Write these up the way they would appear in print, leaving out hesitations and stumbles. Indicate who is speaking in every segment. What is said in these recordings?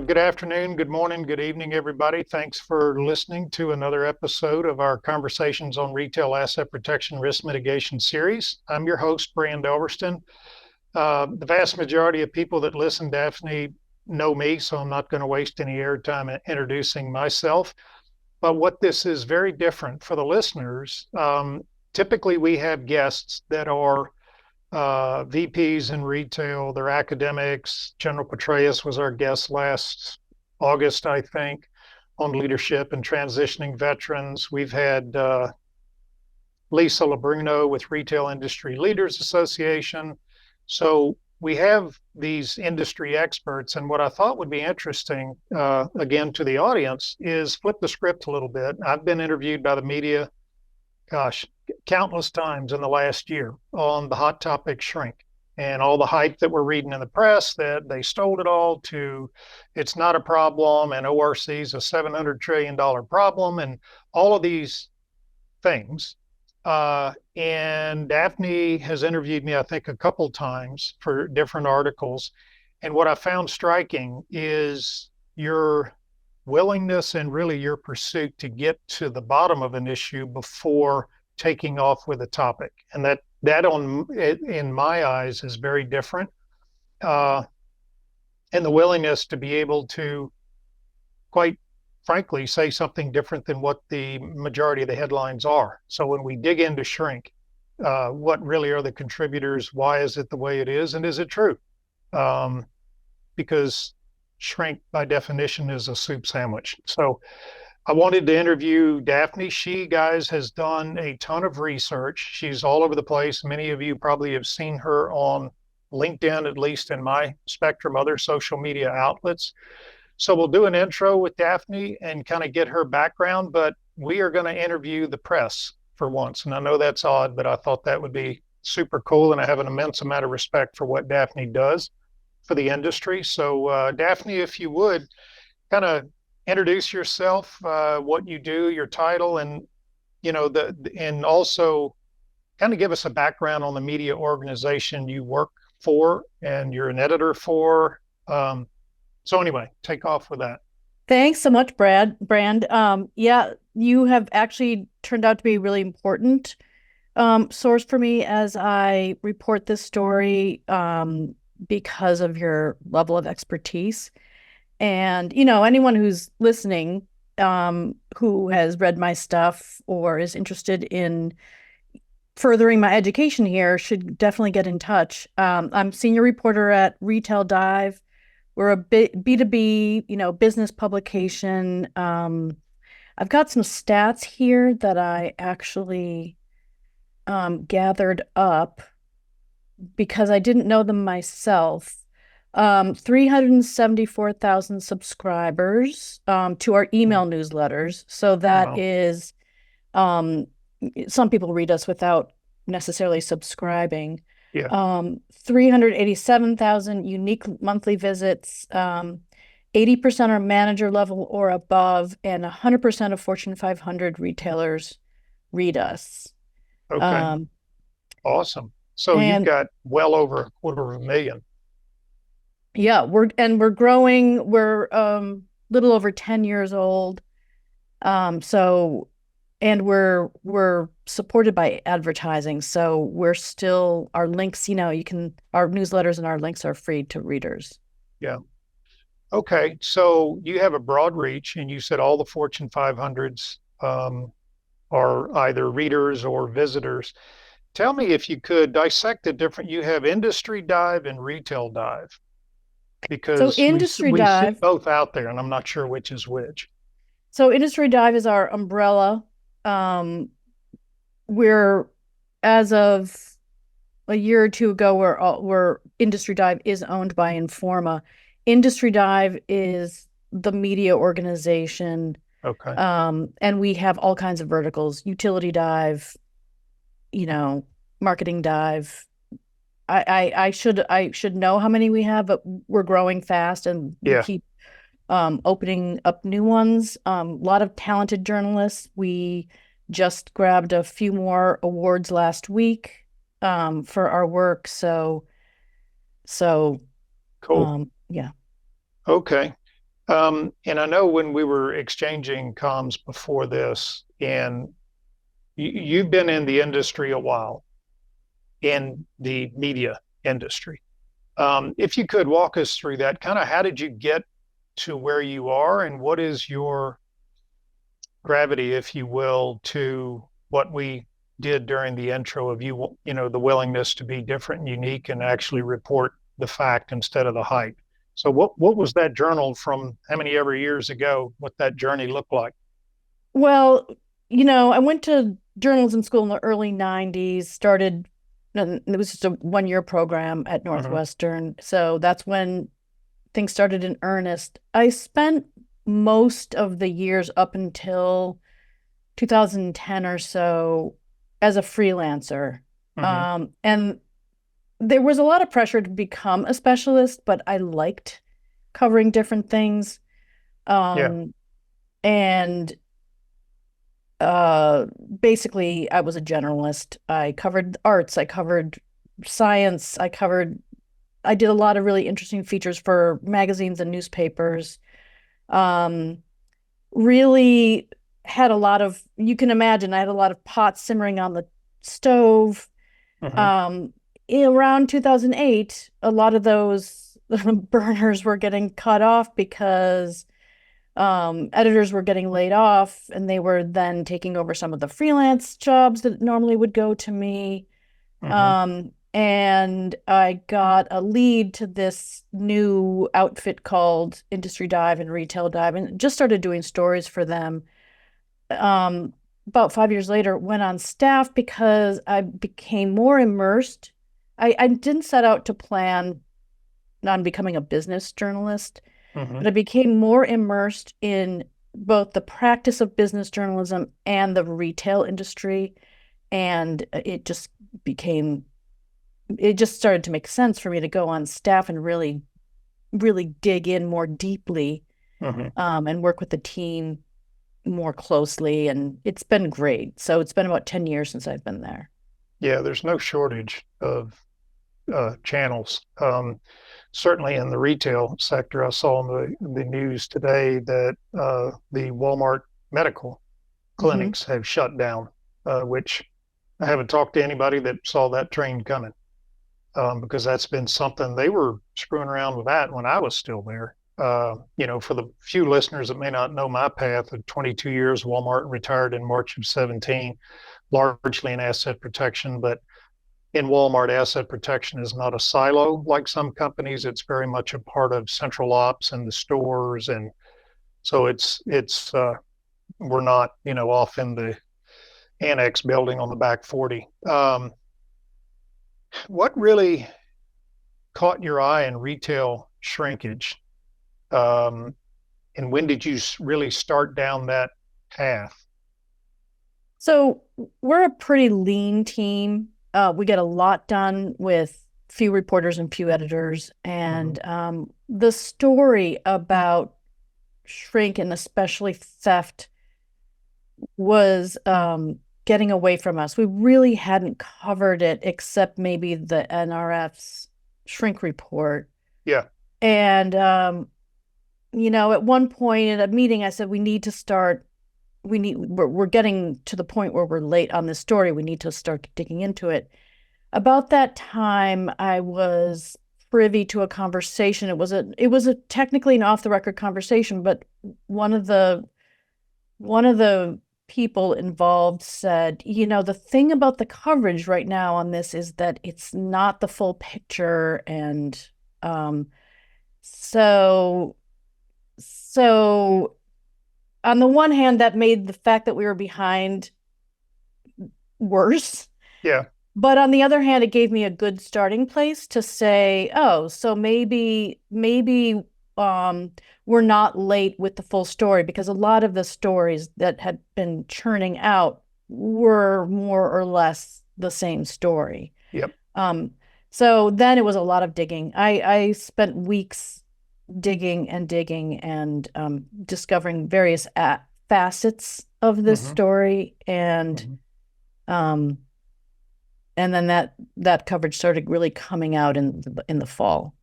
Speaker 1: Good afternoon, good morning, good evening, everybody. Thanks for listening to another episode of our Conversations on Retail Asset Protection Risk Mitigation series. I'm your host, Brand Elverston. The vast majority of people that listen, Daphne, know me, so I'm not going to waste any airtime introducing myself. But what this is very different for the listeners. Typically, we have guests that are VPs in retail, they're academics. General Petraeus was our guest last August, I think, on leadership and transitioning veterans. We've had Lisa Labruno with Retail Industry Leaders Association. So we have these industry experts. And what I thought would be interesting, again, to the audience is flip the script a little bit. I've been interviewed by the media, gosh, countless times in the last year on the hot topic shrink and all the hype that we're reading in the press that they stole it all to it's not a problem and ORC is a $700 trillion problem and all of these things. And Daphne has interviewed me, I think, a couple times for different articles. And what I found striking is your willingness and really your pursuit to get to the bottom of an issue before taking off with a topic. And that in my eyes is very different. And the willingness to be able to, quite frankly, say something different than what the majority of the headlines are. So when we dig into shrink, what really are the contributors? Why is it the way it is? And is it true? Because shrink by definition is a soup sandwich. So I wanted to interview Daphne. She, guys, has done a ton of research. She's all over the place. Many of you probably have seen her on LinkedIn, at least in my spectrum, other social media outlets. So we'll do an intro with Daphne and kind of get her background, but we are going to interview the press for once. And I know that's odd, but I thought that would be super cool. And I have an immense amount of respect for what Daphne does for the industry. So Daphne, if you would kind of introduce yourself, what you do, your title, and and also kind of give us a background on the media organization you work for and you're an editor for. So anyway, take off with that.
Speaker 2: Thanks so much, Brand. Yeah, you have actually turned out to be a really important source for me as I report this story because of your level of expertise. And, anyone who's listening who has read my stuff or is interested in furthering my education here should definitely get in touch. I'm senior reporter at Retail Dive. We're a B2B, business publication. I've got some stats here that I actually gathered up because I didn't know them myself. 374,000 subscribers to our email newsletters. So that is, some people read us without necessarily subscribing.
Speaker 1: Yeah.
Speaker 2: 387,000 unique monthly visits, 80% are manager level or above, and 100% of Fortune 500 retailers read us.
Speaker 1: Okay. Awesome. So you've got well over 250,000.
Speaker 2: Yeah, we're growing. We're little over 10 years old. And we're supported by advertising. So we're still, our links, our newsletters and our links are free to readers.
Speaker 1: Yeah. Okay. So you have a broad reach and you said all the Fortune 500s are either readers or visitors. Tell me if you could dissect the different, you have Industry Dive and Retail Dive. Because we see both out there and I'm not sure which is which.
Speaker 2: So Industry Dive is our umbrella. We're, as of a year or two ago, we're Industry Dive is owned by Informa. Industry Dive is the media organization.
Speaker 1: Okay.
Speaker 2: And we have all kinds of verticals: utility dive, marketing dive. I should know how many we have, but we're growing fast and we keep opening up new ones. A lot of talented journalists. We just grabbed a few more awards last week for our work. So
Speaker 1: cool.
Speaker 2: Yeah.
Speaker 1: Okay. And I know when we were exchanging comms before this, and you've been in the industry a while, in the media industry. If you could walk us through that, kind of how did you get to where you are, and what is your gravity, if you will, to what we did during the intro of the willingness to be different and unique and actually report the fact instead of the hype. So what was that journal from how many ever years ago, what that journey looked like?
Speaker 2: Well, I went to journalism school in the early 90s, it was just a 1 year program at
Speaker 1: Mm-hmm.
Speaker 2: Northwestern. So that's when things started in earnest. I spent most of the years up until 2010 or so as a freelancer.
Speaker 1: Mm-hmm.
Speaker 2: And there was a lot of pressure to become a specialist, but I liked covering different things.
Speaker 1: Yeah.
Speaker 2: Um, and uh, Basically, I was a generalist. I covered arts, I covered science, I did a lot of really interesting features for magazines and newspapers. Um, Really had a lot of, you can imagine, I had a lot of pots simmering on the stove.
Speaker 1: Mm-hmm.
Speaker 2: Um, Around 2008, a lot of those burners were getting cut off because editors were getting laid off, and they were then taking over some of the freelance jobs that normally would go to me.
Speaker 1: Mm-hmm.
Speaker 2: And I got a lead to this new outfit called Industry Dive and Retail Dive, and just started doing stories for them. Um, about 5 years later, went on staff because I became more immersed. I didn't set out to plan on becoming a business journalist,
Speaker 1: Mm-hmm.
Speaker 2: but I became more immersed in both the practice of business journalism and the retail industry. And became, it just started to make sense for me to go on staff and really, really dig in more deeply,
Speaker 1: Mm-hmm.
Speaker 2: and work with the team more closely. And it's been great. So it's been about 10 years since I've been there.
Speaker 1: Yeah, there's no shortage of channels. Certainly in the retail sector, I saw in the news today that the Walmart medical
Speaker 2: Mm-hmm.
Speaker 1: clinics have shut down, which I haven't talked to anybody that saw that train coming, because that's been something they were screwing around with that when I was still there. For the few listeners that may not know my path of 22 years, Walmart retired in March of 17, largely in asset protection, but in Walmart, asset protection is not a silo like some companies. It's very much a part of central ops and the stores, and so it's we're not off in the annex building on the back 40. What really caught your eye in retail shrinkage, um, and when did you really start down that path?
Speaker 2: So we're a pretty lean team. We get a lot done with few reporters and few editors.
Speaker 1: Mm-hmm.
Speaker 2: And the story about shrink and especially theft was getting away from us. We really hadn't covered it except maybe the NRF's shrink report.
Speaker 1: Yeah.
Speaker 2: And at one point at a meeting, I said, we're getting to the point where we're late on this story. We need to start digging into it. About that time, I was privy to a conversation. It was a technically an off the record conversation, but one of the people involved said, the thing about the coverage right now on this is that it's not the full picture. And um, so so on the one hand, that made the fact that we were behind worse.
Speaker 1: Yeah.
Speaker 2: But on the other hand, it gave me a good starting place to say, oh, so maybe we're not late with the full story, because a lot of the stories that had been churning out were more or less the same story.
Speaker 1: Yep.
Speaker 2: Um, so then it was a lot of digging. I spent weeks digging and digging and discovering various facets of this
Speaker 1: Mm-hmm.
Speaker 2: story. And
Speaker 1: Mm-hmm.
Speaker 2: um, and then that coverage started really coming out in the fall.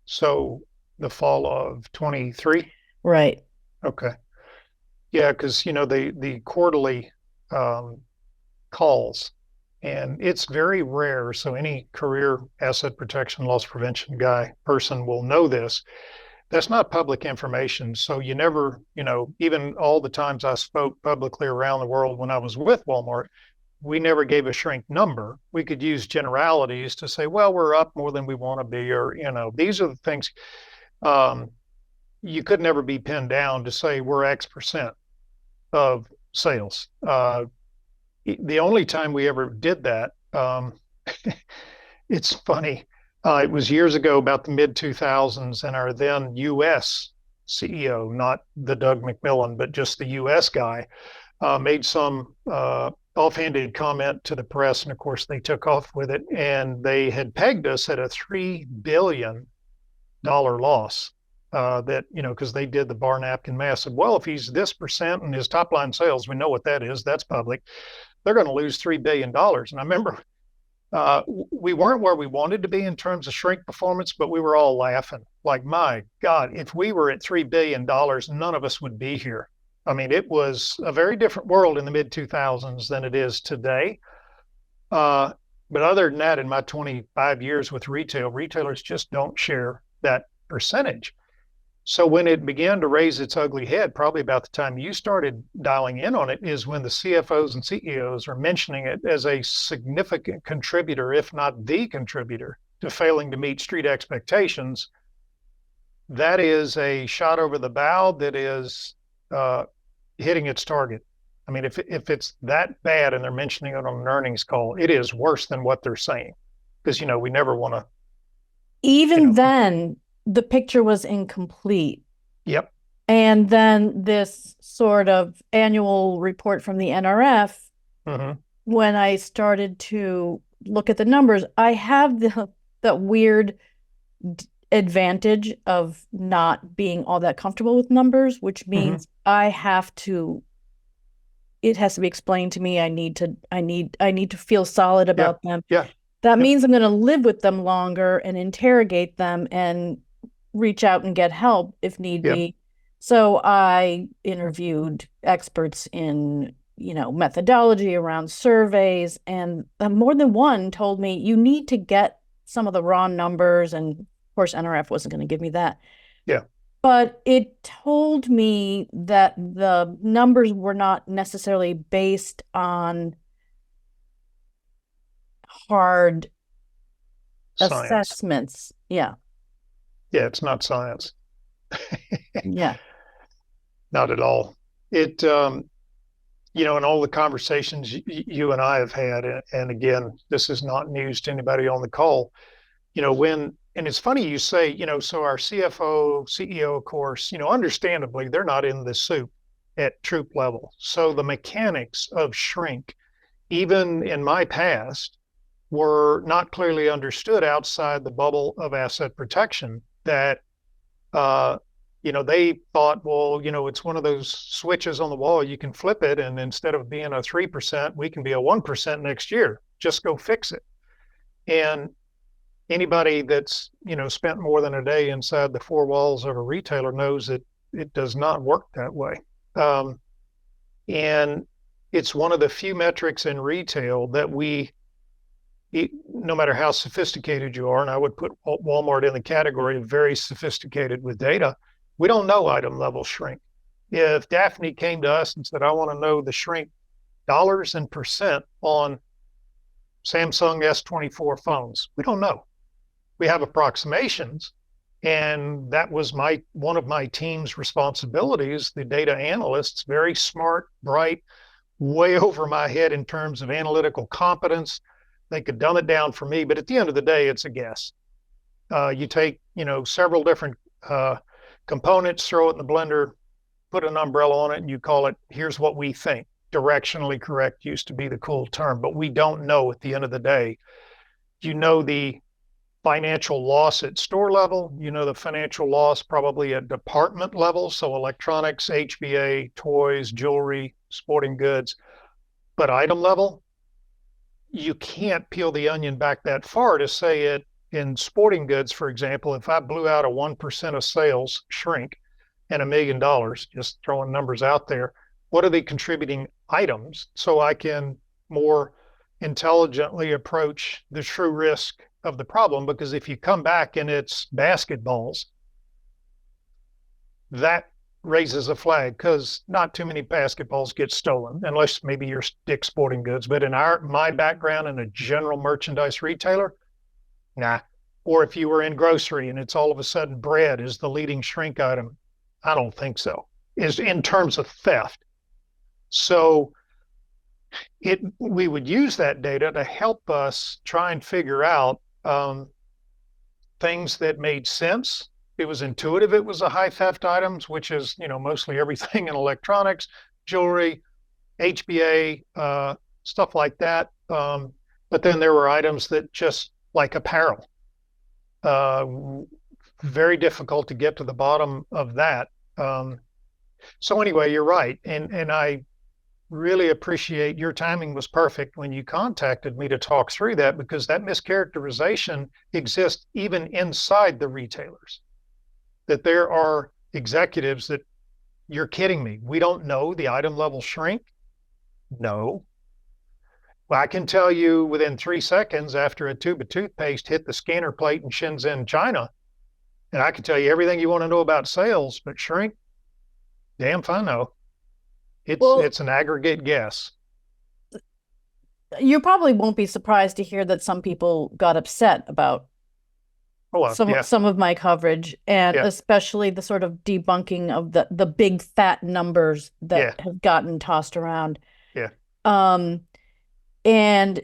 Speaker 1: So the fall of 23.
Speaker 2: Right.
Speaker 1: Okay. Yeah, because the quarterly um, calls, and it's very rare. So any career asset protection loss prevention guy person will know this. That's not public information. So you never, even all the times I spoke publicly around the world when I was with Walmart, we never gave a shrink number. We could use generalities to say, well, we're up more than we want to be, or, these are the things. Um, you could never be pinned down to say we're X% of sales. The only time we ever did that, it's funny. It was years ago, about the mid 2000s, and our then U.S. CEO, not the Doug McMillan, but just the U.S. guy, made some offhanded comment to the press, and of course they took off with it, and they had pegged us at a $3 billion loss. That because they did the bar napkin math. Said, well, if he's this percent in his top line sales, we know what that is. That's public. They're going to lose $3 billion. And I remember we weren't where we wanted to be in terms of shrink performance, but we were all laughing. Like, my God, if we were at $3 billion, none of us would be here. I mean, it was a very different world in the mid 2000s than it is today. But other than that, in my 25 years with retail, retailers just don't share that percentage. So when it began to raise its ugly head, probably about the time you started dialing in on it, is when the CFOs and CEOs are mentioning it as a significant contributor, if not the contributor, to failing to meet street expectations. That is a shot over the bow that is hitting its target. I mean, if it's that bad and they're mentioning it on an earnings call, it is worse than what they're saying. Because, we never want to.
Speaker 2: Even then, the picture was incomplete.
Speaker 1: Yep.
Speaker 2: And then this sort of annual report from the NRF, when I started to look at the numbers, I have that weird advantage of not being all that comfortable with numbers, which means it has to be explained to me. I need to feel solid about them.
Speaker 1: Yeah.
Speaker 2: That means I'm going to live with them longer and interrogate them and reach out and get help if need be. So I interviewed experts in, methodology around surveys, and more than one told me you need to get some of the raw numbers. And of course, NRF wasn't going to give me that.
Speaker 1: Yeah.
Speaker 2: But it told me that the numbers were not necessarily based on hard
Speaker 1: science.
Speaker 2: Assessments. Yeah.
Speaker 1: Yeah, it's not science.
Speaker 2: Yeah.
Speaker 1: Not at all. It, in all the conversations you and I have had, and again, this is not news to anybody on the call, and it's funny you say, so our CFO, CEO, of course, understandably, they're not in the soup at troop level. So the mechanics of shrink, even in my past, were not clearly understood outside the bubble of asset protection. That they thought, well, it's one of those switches on the wall. You can flip it, and instead of being a 3%, we can be a 1% next year. Just go fix it. And anybody that's spent more than a day inside the four walls of a retailer knows that it does not work that way. And it's one of the few metrics in retail that no matter how sophisticated you are, and I would put Walmart in the category of very sophisticated with data, we don't know item level shrink. If Daphne came to us and said, I want to know the shrink dollars and percent on Samsung S24 phones, we don't know. We have approximations, and that was one of my team's responsibilities. The data analysts, very smart, bright, way over my head in terms of analytical competence. They could dumb it down for me, but at the end of the day, it's a guess. You take, several different components, throw it in the blender, put an umbrella on it, and you call it, here's what we think. Directionally correct used to be the cool term, but we don't know at the end of the day. The financial loss at store level, the financial loss probably at department level, so electronics, HBA, toys, jewelry, sporting goods. But item level, you can't peel the onion back that far to say it in sporting goods, for example. If I blew out a 1% of sales shrink, and $1 million, just throwing numbers out there, what are the contributing items so I can more intelligently approach the true risk of the problem? Because if you come back and it's basketballs, that raises a flag, because not too many basketballs get stolen unless maybe you're Dick's Sporting Goods. But in my background in a general merchandise retailer, nah. Or if you were in grocery and it's all of a sudden bread is the leading shrink item, I don't think so, is in terms of theft. So we would use that data to help us try and figure out things that made sense. It was intuitive. It was a high theft items, which is, mostly everything in electronics, jewelry, HBA, stuff like that. But then there were items that just like apparel, very difficult to get to the bottom of that. So anyway, you're right. And I really appreciate your timing was perfect when you contacted me to talk through that, because that mischaracterization exists even inside the retailers. That there are executives that, you're kidding me, we don't know the item level shrink? No. Well, I can tell you within 3 seconds after a tube of toothpaste hit the scanner plate in Shenzhen, China, and I can tell you everything you want to know about sales, but shrink, damn if I know. It's an aggregate guess.
Speaker 2: You probably won't be surprised to hear that some people got upset about some of my coverage, and especially the sort of debunking of the big fat numbers that have gotten tossed around.
Speaker 1: Yeah.
Speaker 2: And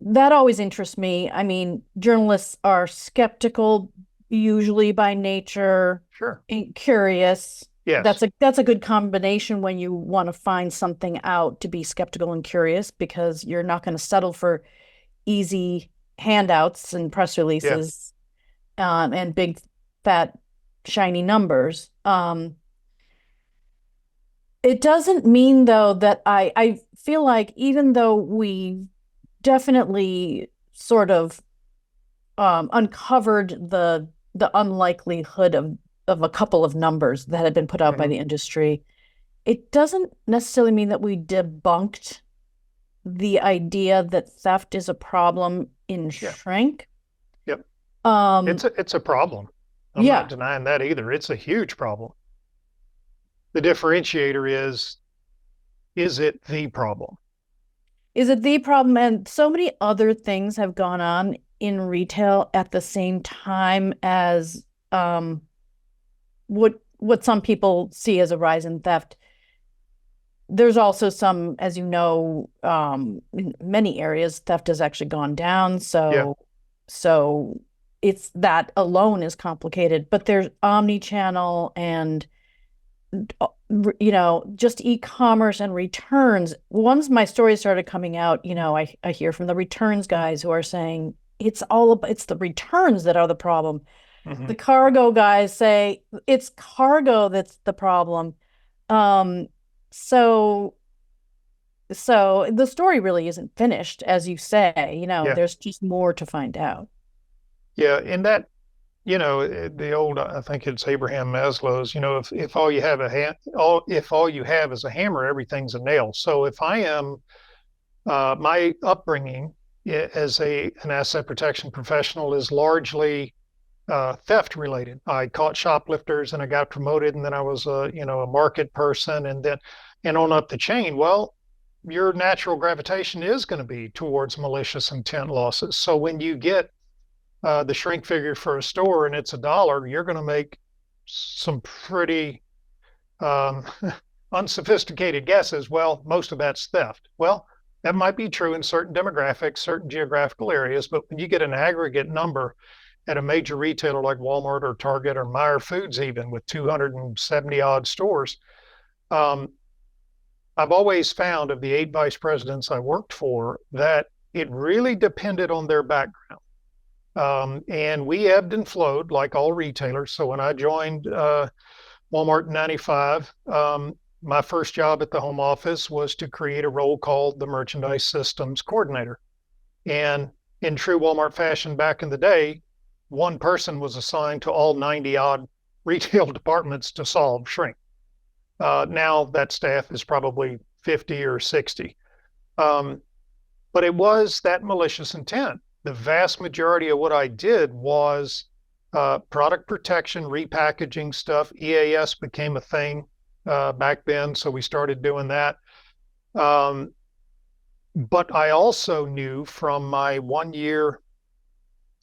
Speaker 2: that always interests me. I mean, journalists are skeptical usually by nature.
Speaker 1: Sure.
Speaker 2: And curious.
Speaker 1: Yes.
Speaker 2: That's a good combination when you want to find something out, to be skeptical and curious, because you're not going to settle for easy handouts and press releases. And big, fat, shiny numbers. It doesn't mean, though, that I feel like, even though we definitely sort of uncovered the unlikelihood of a couple of numbers that had been put out by the industry, it doesn't necessarily mean that we debunked the idea that theft is a problem in shrink.
Speaker 1: It's a problem. I'm not denying that either. It's a huge problem. The differentiator is it the problem?
Speaker 2: Is it the problem? And so many other things have gone on in retail at the same time as what some people see as a rise in theft. There's also some, as you know, in many areas, theft has actually gone down. So it's that alone is complicated, but there's omni-channel and, just e-commerce and returns. Once my story started coming out, I hear from the returns guys who are saying it's the returns that are the problem. Mm-hmm. The cargo guys say it's cargo that's the problem. So the story really isn't finished, as you say. There's just more to find out.
Speaker 1: Yeah, and that, the old, I think it's Abraham Maslow's, if all you have if all you have is a hammer, everything's a nail. So if I am, my upbringing as an asset protection professional is largely theft related. I caught shoplifters and I got promoted, and then I was a market person, and on up the chain. Well, your natural gravitation is going to be towards malicious intent losses. So when you get the shrink figure for a store and it's $1, you're going to make some pretty unsophisticated guesses. Well, most of that's theft. Well, that might be true in certain demographics, certain geographical areas, but when you get an aggregate number at a major retailer like Walmart or Target or Meijer Foods, even with 270 odd stores, I've always found, of the 8 vice presidents I worked for, that it really depended on their background. And we ebbed and flowed like all retailers. So when I joined Walmart in 95, my first job at the home office was to create a role called the Merchandise Systems Coordinator. And in true Walmart fashion back in the day, one person was assigned to all 90 odd retail departments to solve shrink. Now that staff is probably 50 or 60. But it was that malicious intent. The vast majority of what I did was product protection, repackaging stuff. EAS became a thing back then, so we started doing that. But I also knew from my 1 year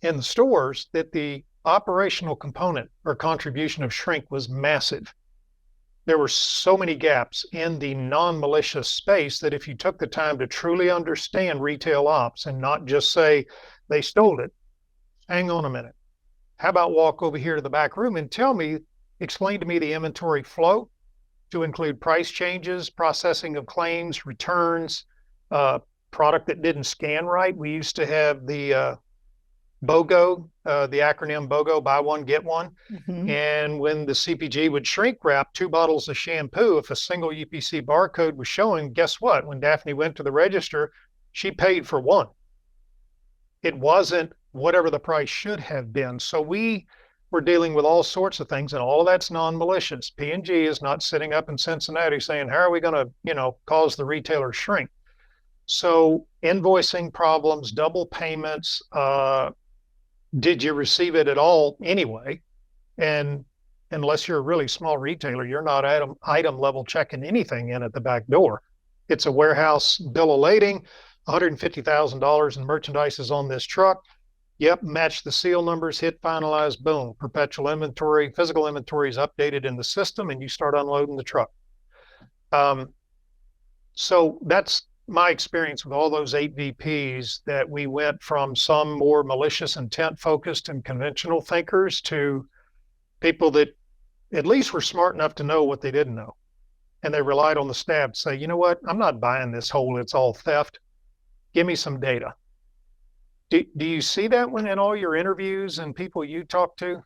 Speaker 1: in the stores that the operational component or contribution of shrink was massive. There were so many gaps in the non-malicious space that if you took the time to truly understand retail ops and not just say they stole it, hang on a minute. How about walk over here to the back room and explain to me the inventory flow to include price changes, processing of claims, returns, product that didn't scan right. We used to have the BOGO, the acronym BOGO, buy one, get one.
Speaker 2: Mm-hmm.
Speaker 1: And when the CPG would shrink wrap 2 bottles of shampoo, if a single UPC barcode was showing, guess what? When Daphne went to the register, she paid for one. It wasn't whatever the price should have been. So we were dealing with all sorts of things, and all of that's non-malicious. P&G is not sitting up in Cincinnati saying, how are we going to, cause the retailer shrink? So invoicing problems, double payments, did you receive it at all anyway? And unless you're a really small retailer, you're not item level checking anything in at the back door. It's a warehouse bill of lading, $150,000 in merchandise is on this truck. Yep, match the seal numbers, hit finalize, boom, perpetual inventory, physical inventory is updated in the system, and you start unloading the truck. So that's my experience with all those 8 VPs, that we went from some more malicious intent focused and conventional thinkers to people that at least were smart enough to know what they didn't know. And they relied on the staff to say, you know what, I'm not buying this whole, it's all theft. Give me some data. Do you see that when in all your interviews and people you talk to?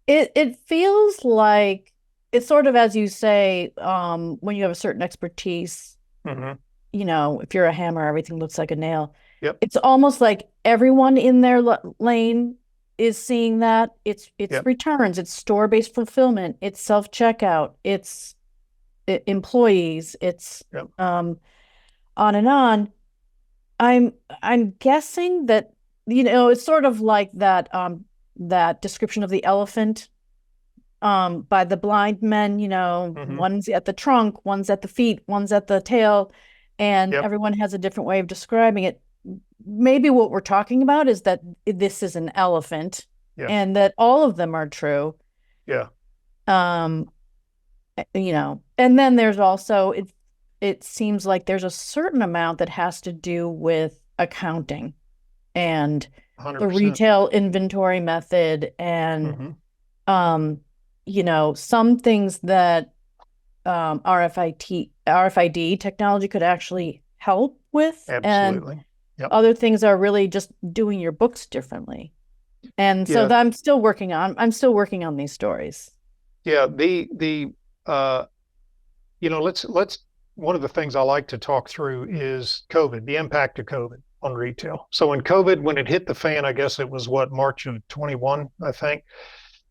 Speaker 2: It feels like it's sort of, as you say, when you have a certain expertise,
Speaker 1: Mm-hmm.
Speaker 2: If you're a hammer, everything looks like a nail.
Speaker 1: Yep.
Speaker 2: It's almost like everyone in their lane is seeing that. It's
Speaker 1: Yep.
Speaker 2: returns, it's store-based fulfillment, it's self-checkout, it's employees, it's
Speaker 1: Yep.
Speaker 2: On and on. I'm guessing that, it's sort of like that description of the elephant by the blind men,
Speaker 1: Mm-hmm.
Speaker 2: one's at the trunk, one's at the feet, one's at the tail, and
Speaker 1: Yep.
Speaker 2: everyone has a different way of describing it. Maybe what we're talking about is that this is an elephant,
Speaker 1: Yeah.
Speaker 2: and that all of them are true.
Speaker 1: Yeah.
Speaker 2: And then there's also, it seems like there's a certain amount that has to do with accounting and
Speaker 1: 100%.
Speaker 2: the retail inventory method and
Speaker 1: Mm-hmm.
Speaker 2: some things that RFID technology could actually help with.
Speaker 1: Absolutely.
Speaker 2: And
Speaker 1: Yep.
Speaker 2: other things are really just doing your books differently. And so
Speaker 1: Yeah.
Speaker 2: I'm still working on these stories.
Speaker 1: Yeah. Let's one of the things I like to talk through is COVID, the impact of COVID on retail. So when it hit the fan, I guess it was March of 21, I think,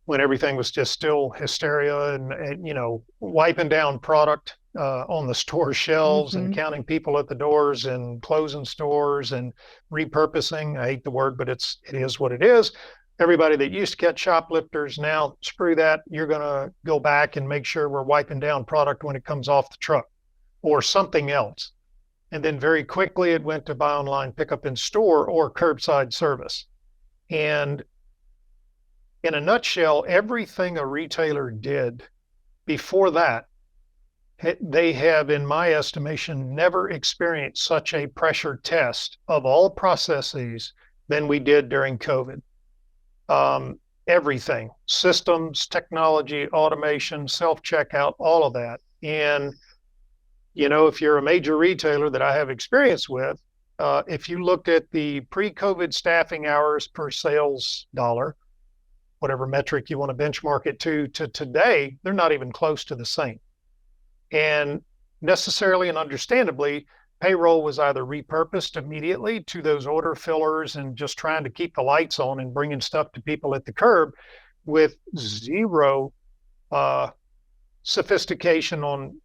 Speaker 1: when everything was just still hysteria and wiping down product on the store shelves and counting people at the doors and closing stores and repurposing. I hate the word, but it is what it is. Everybody that used to catch shoplifters, now screw that. You're going to go back and make sure we're wiping down product when it comes off the truck or something else. And then very quickly it went to buy online, pick up in store, or curbside service. And in a nutshell, everything a retailer did before that, they have, in my estimation, never experienced such a pressure test of all processes than we did during COVID. Everything, systems, technology, automation, self-checkout, all of that. And, if you're a major retailer that I have experience with, if you looked at the pre-COVID staffing hours per sales dollar, whatever metric you want to benchmark it to today, they're not even close to the same. And necessarily and understandably, payroll was either repurposed immediately to those order fillers and just trying to keep the lights on and bringing stuff to people at the curb with zero uh, sophistication on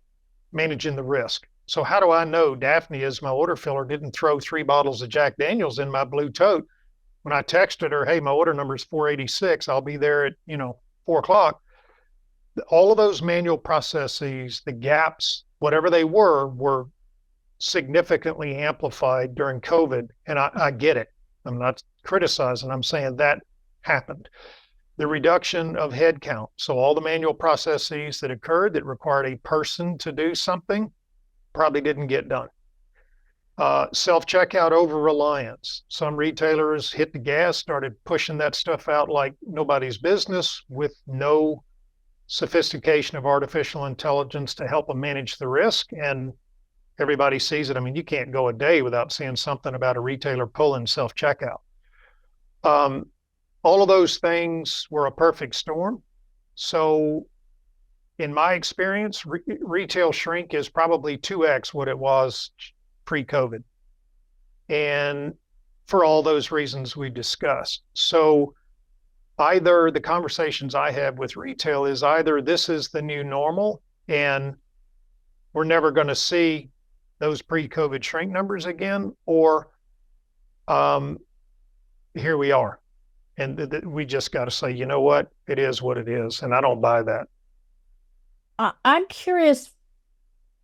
Speaker 1: managing the risk. So how do I know Daphne, as my order filler, didn't throw 3 bottles of Jack Daniels in my blue tote when I texted her, hey, my order number is 486. I'll be there at, 4 o'clock. All of those manual processes, the gaps, whatever they were significantly amplified during COVID. And I get it. I'm not criticizing. I'm saying that happened. The reduction of headcount. So all the manual processes that occurred that required a person to do something probably didn't get done. Self-checkout over-reliance. Some retailers hit the gas, started pushing that stuff out like nobody's business with no sophistication of artificial intelligence to help them manage the risk. And everybody sees it. I mean, you can't go a day without seeing something about a retailer pulling self-checkout. All of those things were a perfect storm. So in my experience, retail shrink is probably 2x what it was pre-COVID. And for all those reasons we discussed. So either the conversations I have with retail is either this is the new normal and we're never going to see those pre-COVID shrink numbers again, or here we are. And we just got to say, you know what? It is what it is. And I don't buy that.
Speaker 2: I'm curious,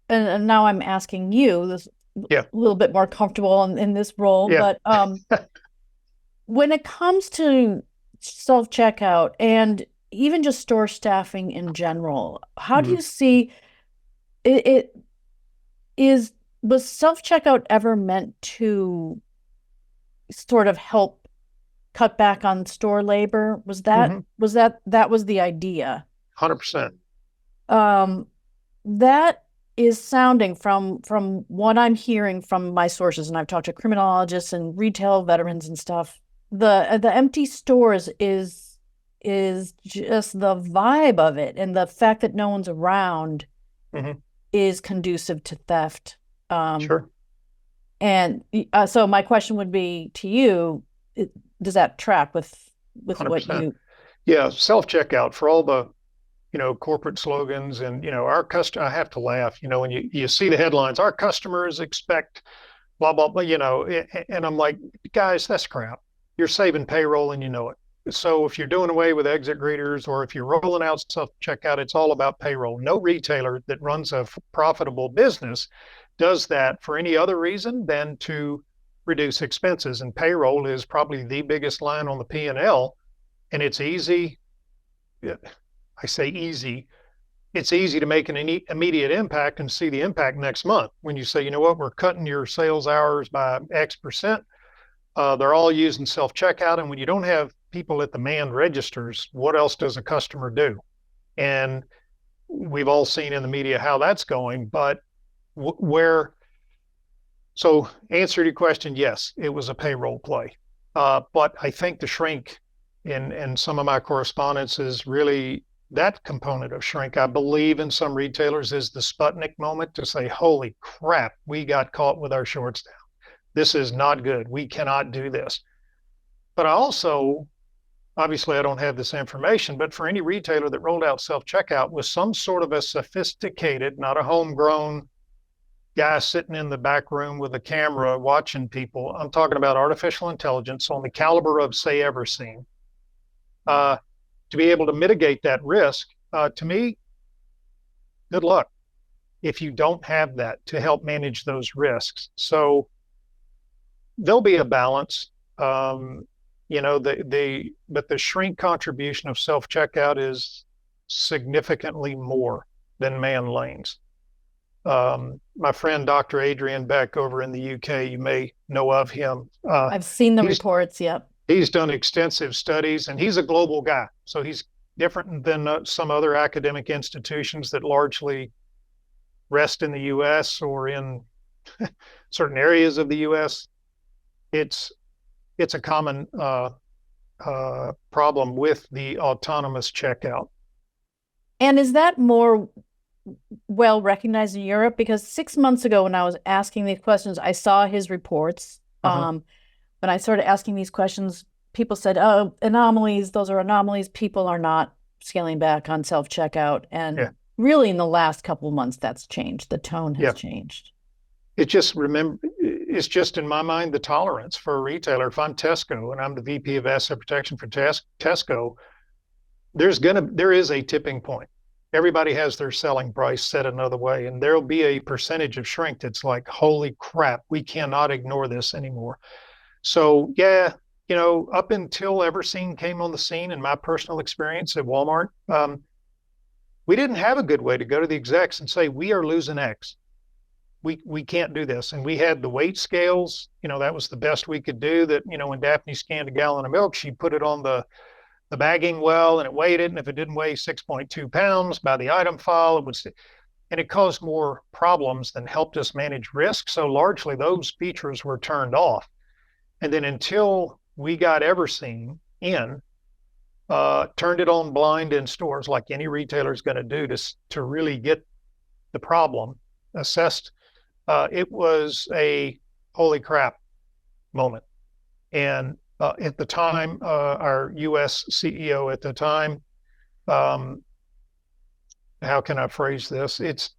Speaker 2: and now I'm asking you, this a little bit more comfortable in this role, but when it comes to self-checkout and even just store staffing in general, how do you see was self-checkout ever meant to sort of help cut back on store labor? Was that was the idea?
Speaker 1: 100%.
Speaker 2: That is sounding from what I'm hearing from my sources, and I've talked to criminologists and retail veterans and stuff. The empty stores is just the vibe of it, and the fact that no one's around is conducive to theft.
Speaker 1: Sure.
Speaker 2: And so my question would be to you: does that track with 100%. What you?
Speaker 1: Yeah, self-checkout for all the corporate slogans and our customer. I have to laugh. When you see the headlines, our customers expect blah blah blah. And I'm like, guys, that's crap. You're saving payroll and you know it. So if you're doing away with exit greeters or if you're rolling out self-checkout, it's all about payroll. No retailer that runs a profitable business does that for any other reason than to reduce expenses. And payroll is probably the biggest line on the P&L. And it's easy. I say easy. It's easy to make an immediate impact and see the impact next month. When you say, you know what, we're cutting your sales hours by X%. They're all using self-checkout. And when you don't have people at the manned registers, what else does a customer do? And we've all seen in the media how that's going. But so answer to your question, yes, it was a payroll play. But I think the shrink in some of my correspondence is really that component of shrink. I believe in some retailers is the Sputnik moment to say, holy crap, we got caught with our shorts down. This is not good. We cannot do this. But I also, obviously I don't have this information, but for any retailer that rolled out self-checkout with some sort of a sophisticated, not a homegrown guy sitting in the back room with a camera watching people, I'm talking about artificial intelligence on the caliber of, say, Elverston, to be able to mitigate that risk, to me, good luck if you don't have that to help manage those risks. So there'll be a balance. But the shrink contribution of self-checkout is significantly more than manned lanes. My friend, Dr. Adrian Beck over in the UK, you may know of him.
Speaker 2: I've seen the reports, yep.
Speaker 1: He's done extensive studies and he's a global guy. So he's different than some other academic institutions that largely rest in the US or in certain areas of the US. It's a common problem with the autonomous checkout.
Speaker 2: And is that more well recognized in Europe? Because 6 months ago when I was asking these questions, I saw his reports. When I started asking these questions, people said, oh, anomalies, those are anomalies. People are not scaling back on self-checkout. And
Speaker 1: Yeah.
Speaker 2: really in the last couple of months, that's changed. The tone has
Speaker 1: Yeah.
Speaker 2: changed.
Speaker 1: It's just in my mind, the tolerance for a retailer. If I'm Tesco and I'm the VP of asset protection for Tesco, there is a tipping point. Everybody has their selling price set another way, and there'll be a percentage of shrink that's like, holy crap, we cannot ignore this anymore. So yeah, up until Everseen came on the scene, in my personal experience at Walmart, we didn't have a good way to go to the execs and say, we are losing X. We can't do this. And we had the weight scales, that was the best we could do. That, when Daphne scanned a gallon of milk, she put it on the bagging well, and it weighed it. And if it didn't weigh 6.2 pounds by the item file, and it caused more problems than helped us manage risk. So largely those features were turned off. And then until we got Everseen in, turned it on blind in stores like any retailer is going to do to really get the problem assessed, it was a holy crap moment. And at the time, our U.S. CEO at the time, how can I phrase this? It's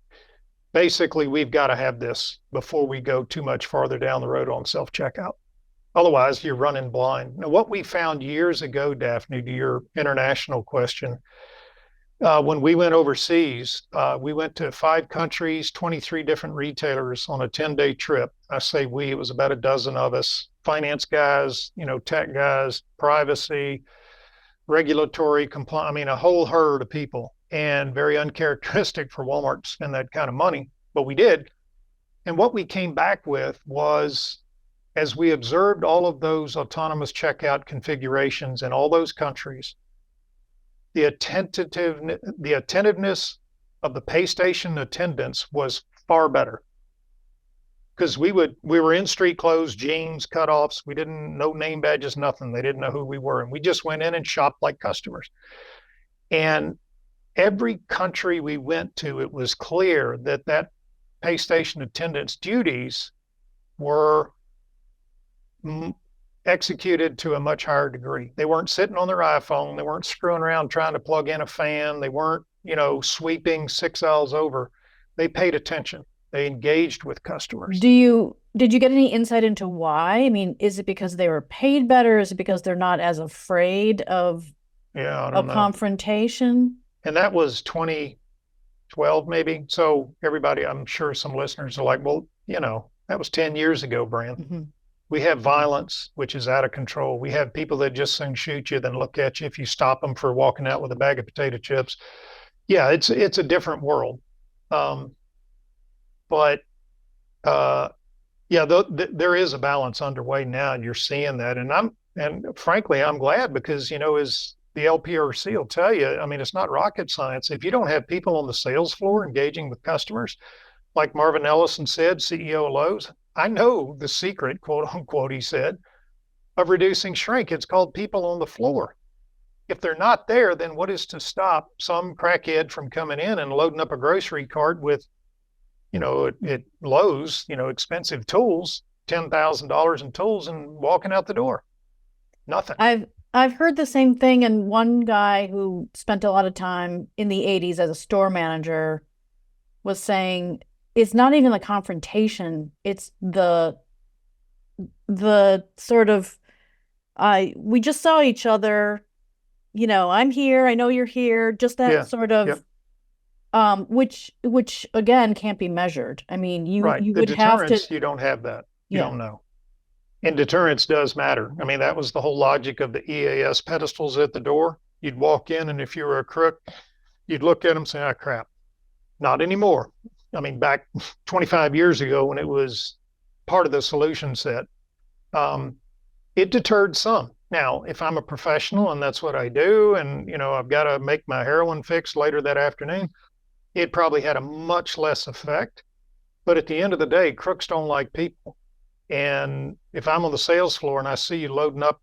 Speaker 1: basically, we've got to have this before we go too much farther down the road on self-checkout. Otherwise, you're running blind. Now, what we found years ago, Daphne, to your international question, when we went overseas, we went to 5 countries, 23 different retailers on a 10-day trip. I say we, it was about a dozen of us, finance guys, tech guys, privacy, regulatory compliance, a whole herd of people, and very uncharacteristic for Walmart to spend that kind of money, but we did. And what we came back with was, as we observed all of those autonomous checkout configurations in all those countries, the attentiveness of the pay station attendants was far better. Because we were in street clothes, jeans, cutoffs. We didn't know name badges, nothing. They didn't know who we were. And we just went in and shopped like customers. And every country we went to, it was clear that pay station attendant's duties were executed to a much higher degree. They weren't sitting on their iPhone. They weren't screwing around trying to plug in a fan. They weren't, sweeping 6 aisles over. They paid attention. They engaged with customers.
Speaker 2: Did you get any insight into why? Is it because they were paid better? Is it because they're not as afraid of a confrontation?
Speaker 1: And that was 2012, maybe. So everybody, I'm sure some listeners are like, well, that was 10 years ago, Brand. Mm-hmm. We have violence, which is out of control. We have people that just soon shoot you than look at you if you stop them for walking out with a bag of potato chips. Yeah, it's a different world. But there is a balance underway now, and you're seeing that. And frankly, I'm glad, because, as the LPRC will tell you, it's not rocket science. If you don't have people on the sales floor engaging with customers, like Marvin Ellison said, CEO of Lowe's, I know the secret, quote unquote, he said, of reducing shrink. It's called people on the floor. If they're not there, then what is to stop some crackhead from coming in and loading up a grocery cart with, at Lowe's, expensive tools, $10,000 in tools, and walking out the door? Nothing.
Speaker 2: I've heard the same thing. And one guy who spent a lot of time in the 80s as a store manager was saying, it's not even the confrontation. It's the sort of, we just saw each other, I'm here, I know you're here, just that sort of, which again can't be measured. You would have to.
Speaker 1: You don't have that. You don't know. And deterrence does matter. That was the whole logic of the EAS pedestals at the door. You'd walk in, and if you were a crook, you'd look at them and say, "Ah, crap." Not anymore. Back 25 years ago, when it was part of the solution set, it deterred some. Now, if I'm a professional and that's what I do, and I've got to make my heroin fix later that afternoon, it probably had a much less effect. But at the end of the day, crooks don't like people. And if I'm on the sales floor and I see you loading up,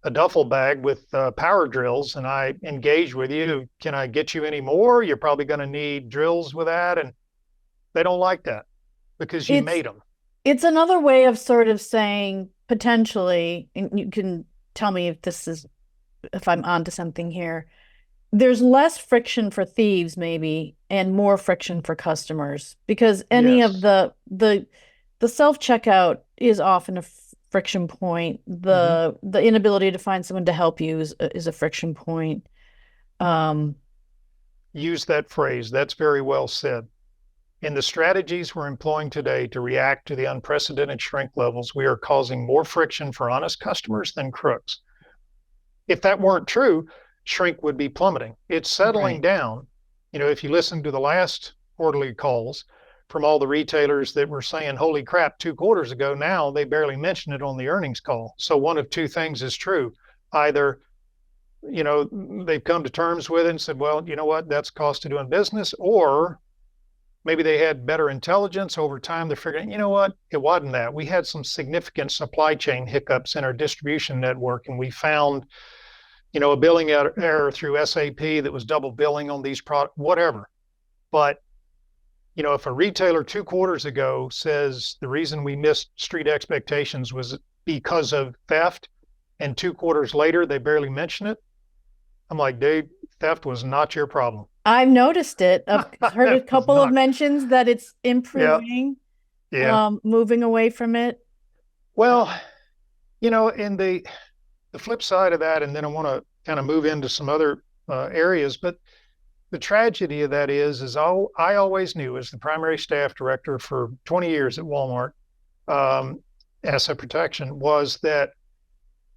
Speaker 1: a duffel bag with power drills, and I engage with you, can I get you any more? You're probably going to need drills with that. And they don't like that, because you made them.
Speaker 2: It's another way of sort of saying, potentially, and you can tell me if this is if I'm onto something here. There's less friction for thieves maybe and more friction for customers because any of
Speaker 1: Yes.
Speaker 2: the self-checkout is often a friction point.
Speaker 1: Mhm.
Speaker 2: The inability to find someone to help you is a friction point. Um,
Speaker 1: Use that phrase. That's very well said. In the strategies we're employing today to react to the unprecedented shrink levels, we are causing more friction for honest customers than crooks. If that weren't true, shrink would be plummeting. It's settling
Speaker 2: right.
Speaker 1: down. If you listen to the last quarterly calls from all the retailers that were saying, holy crap, 2 quarters ago, now they barely mention it on the earnings call. So one of two things is true. Either, they've come to terms with it and said, well, you know what, that's cost of doing business, or maybe they had better intelligence over time. They're figuring, you know what, it wasn't that. We had some significant supply chain hiccups in our distribution network, and we found a billing error through SAP that was double billing on these products, whatever. But, if a retailer 2 quarters ago says the reason we missed street expectations was because of theft, and 2 quarters later, they barely mention it, I'm like, dude, theft was not your problem.
Speaker 2: I've noticed it. I've heard a
Speaker 1: It was
Speaker 2: couple of
Speaker 1: not.
Speaker 2: mentions that it's
Speaker 1: Yeah.
Speaker 2: improving,
Speaker 1: Yeah.
Speaker 2: moving away from it.
Speaker 1: Well, in the flip side of that, and then I want to kind of move into some other areas, but the tragedy of that is I always knew as the primary staff director for 20 years at Walmart, um, asset protection, was that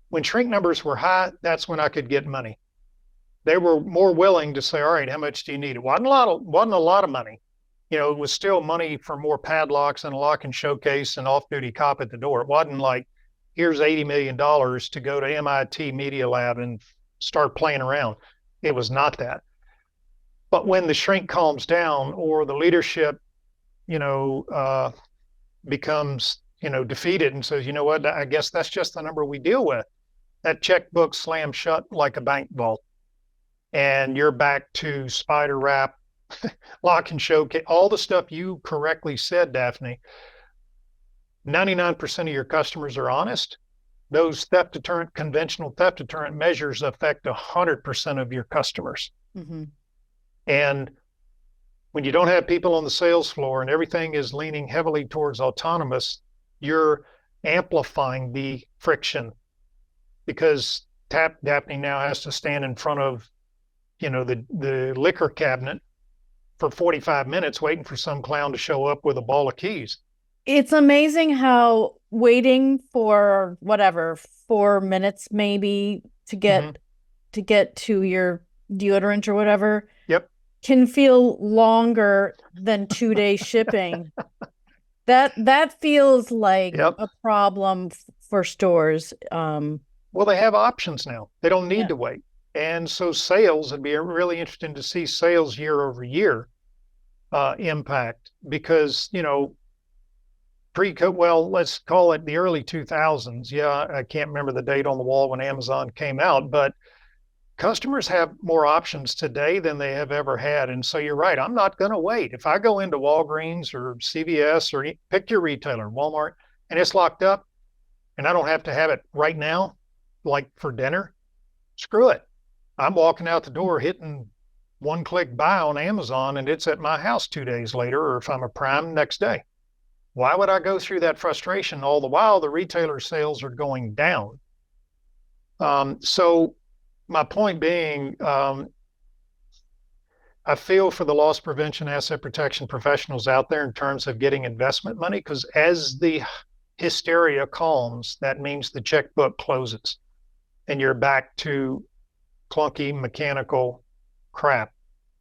Speaker 1: when shrink numbers were high, that's when I could get money. They were more willing to say, all right, how much do you need? It wasn't a lot of money. It was still money for more padlocks and a lock and showcase and off-duty cop at the door. It wasn't like, here's $80 million to go to MIT Media Lab and start playing around. It was not that. But when the shrink calms down or the leadership, you know, uh, becomes, defeated and says, you know what, I guess that's just the number we deal with. That checkbook slams shut like a bank vault. And you're back to spider wrap, lock and showcase, all the stuff you correctly said, Daphne. 99% of your customers are honest. Those conventional theft deterrent measures affect 100% of your customers.
Speaker 2: Mm-hmm.
Speaker 1: And when you don't have people on the sales floor and everything is leaning heavily towards autonomous, you're amplifying the friction because Daphne now has to stand in front of, the liquor cabinet for 45 minutes waiting for some clown to show up with a ball of keys.
Speaker 2: It's amazing how waiting for whatever 4 minutes maybe to
Speaker 1: Mm-hmm.
Speaker 2: get to your deodorant or whatever
Speaker 1: Yep.
Speaker 2: can feel longer than 2 day shipping. That feels like
Speaker 1: Yep.
Speaker 2: a problem for stores.
Speaker 1: Well, they have options now. They don't need
Speaker 2: Yeah.
Speaker 1: to wait. And so sales, it'd be really interesting to see sales year over year impact because, well, let's call it the early 2000s. Yeah, I can't remember the date on the wall when Amazon came out, but customers have more options today than they have ever had. And so you're right. I'm not going to wait. If I go into Walgreens or CVS or pick your retailer, Walmart, and it's locked up and I don't have to have it right now, like for dinner, screw it. I'm walking out the door hitting one click buy on Amazon and it's at my house 2 days later, or if I'm a Prime, next day. Why would I go through that frustration all the while the retailer sales are going down? So my point being, I feel for the loss prevention, asset protection professionals out there in terms of getting investment money, because as the hysteria calms, that means the checkbook closes and you're back to clunky mechanical crap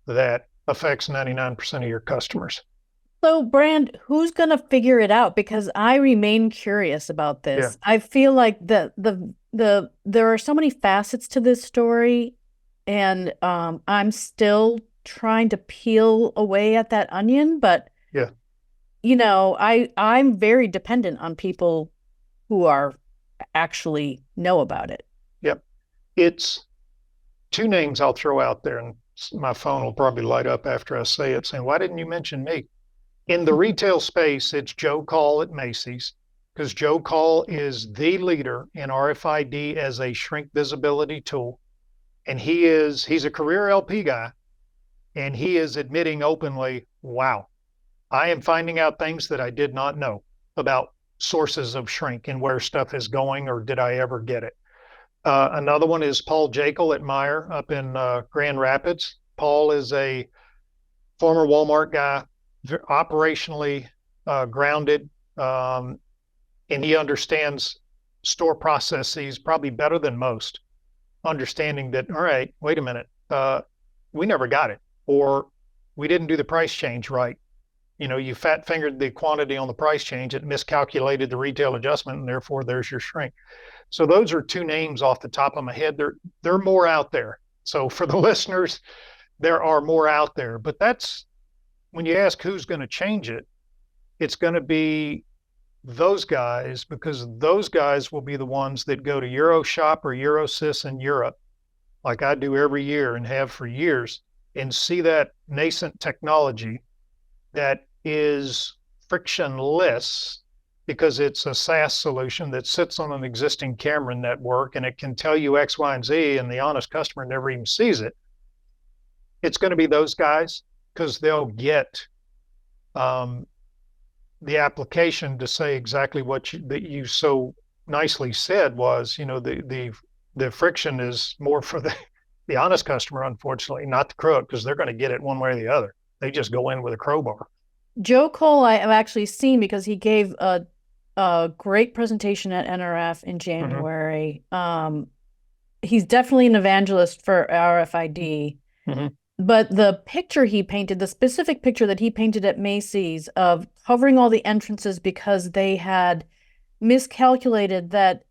Speaker 1: that affects 99% of your customers.
Speaker 2: So, Brand, who's going to figure it out? Because I remain curious about
Speaker 1: Yeah.
Speaker 2: this. I feel like there are so many facets to this story, and I'm still trying to peel away at that onion. But
Speaker 1: Yeah.
Speaker 2: I'm very dependent on people who are actually know about it.
Speaker 1: Yep. It's two names I'll throw out there, and my phone will probably light up after I say it, saying, why didn't you mention me? In the retail space, it's Joe Call at Macy's, because Joe Call is the leader in RFID as a shrink visibility tool. And he's a career LP guy, and he is admitting openly, wow, I am finding out things that I did not know about sources of shrink and where stuff is going, or did I ever get it. Another one is Paul Jekyll at Meyer up in Grand Rapids. Paul is a former Walmart guy, operationally grounded, and he understands store processes probably better than most, understanding that, all right, wait a minute, we never got it, or we didn't do the price change right. You fat fingered the quantity on the price change, it miscalculated the retail adjustment, and therefore there's your shrink. So those are two names off the top of my head. They're more out there. So for the listeners, there are more out there. But that's when you ask who's going to change it, it's going to be those guys, because those guys will be the ones that go to Euroshop or Eurosys in Europe, like I do every year and have for years, and see that nascent technology that is frictionless because it's a SaaS solution that sits on an existing camera network, and it can tell you X, Y, and Z, and the honest customer never even sees it. It's going to be those guys, because they'll get the application to say exactly what you so nicely said was, the friction is more for the honest customer, unfortunately, not the crook, because they're going to get it one way or the other. They just go in with a crowbar.
Speaker 2: Joe Cole, I have actually seen, because he gave a great presentation at NRF in January. Mm-hmm. He's definitely an evangelist for RFID. Mm-hmm. But the picture he painted, the specific picture that he painted at Macy's of covering all the entrances because they had miscalculated that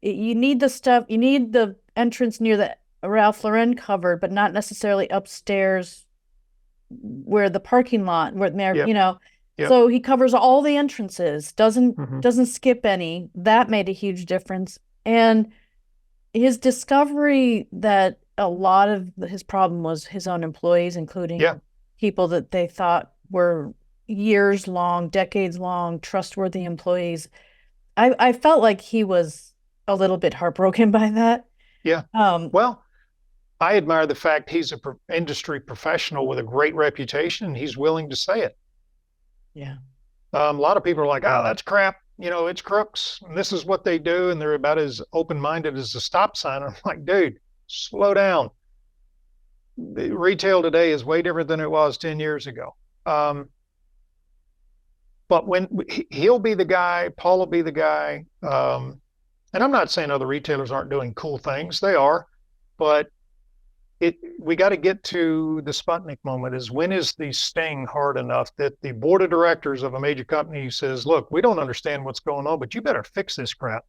Speaker 2: you need the entrance near the Ralph Lauren covered, but not necessarily upstairs where the parking lot, where Yep. So he covers all the entrances, doesn't skip any. That made a huge difference. And his discovery that a lot of his problem was his own employees, including people that they thought were years long, decades long, trustworthy employees. I felt like he was a little bit heartbroken by that.
Speaker 1: Yeah. Well, I admire the fact he's an industry professional with a great reputation, and he's willing to say it.
Speaker 2: Yeah.
Speaker 1: A lot of people are like, oh, that's crap. It's crooks, and this is what they do, and they're about as open-minded as a stop sign. I'm like, dude, slow down. The retail today is way different than it was 10 years ago. But when he'll be the guy, Paul will be the guy. And I'm not saying other retailers aren't doing cool things. They are. But we got to get to the Sputnik moment, is when is the sting hard enough that the board of directors of a major company says, look, we don't understand what's going on, but you better fix this crap,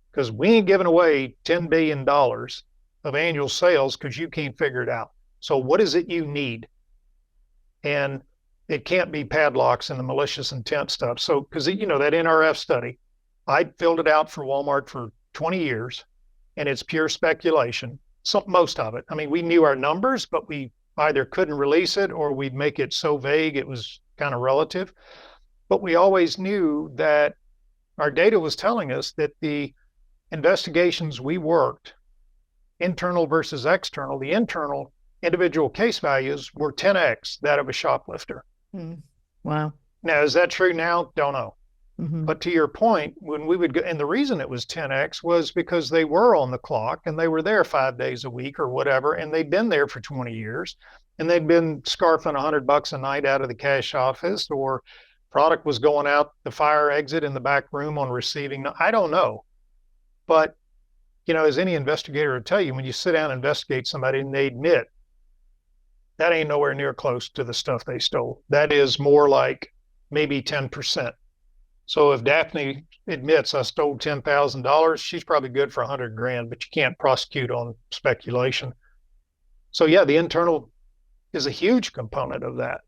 Speaker 1: because we ain't giving away $10 billion of annual sales because you can't figure it out. So what is it you need? And it can't be padlocks and the malicious intent stuff. So, because that NRF study, I filled it out for Walmart for 20 years, and it's pure speculation. Most of it. I mean, we knew our numbers, but we either couldn't release it or we'd make it so vague it was kind of relative. But we always knew that our data was telling us that the investigations we worked, internal versus external, the internal individual case values were 10x that of a shoplifter.
Speaker 2: Wow.
Speaker 1: Now, is that true now? Don't know. Mm-hmm. But to your point, when we would go, and the reason it was 10x was because they were on the clock and they were there 5 days a week or whatever, and they'd been there for 20 years, and they'd been scarfing $100 a night out of the cash office, or product was going out the fire exit in the back room on receiving. I don't know. But, as any investigator would tell you, when you sit down and investigate somebody and they admit that ain't nowhere near close to the stuff they stole. That is more like maybe 10%. So if Daphne admits I stole $10,000, she's probably good for $100,000, but you can't prosecute on speculation. So yeah, the internal is a huge component of that.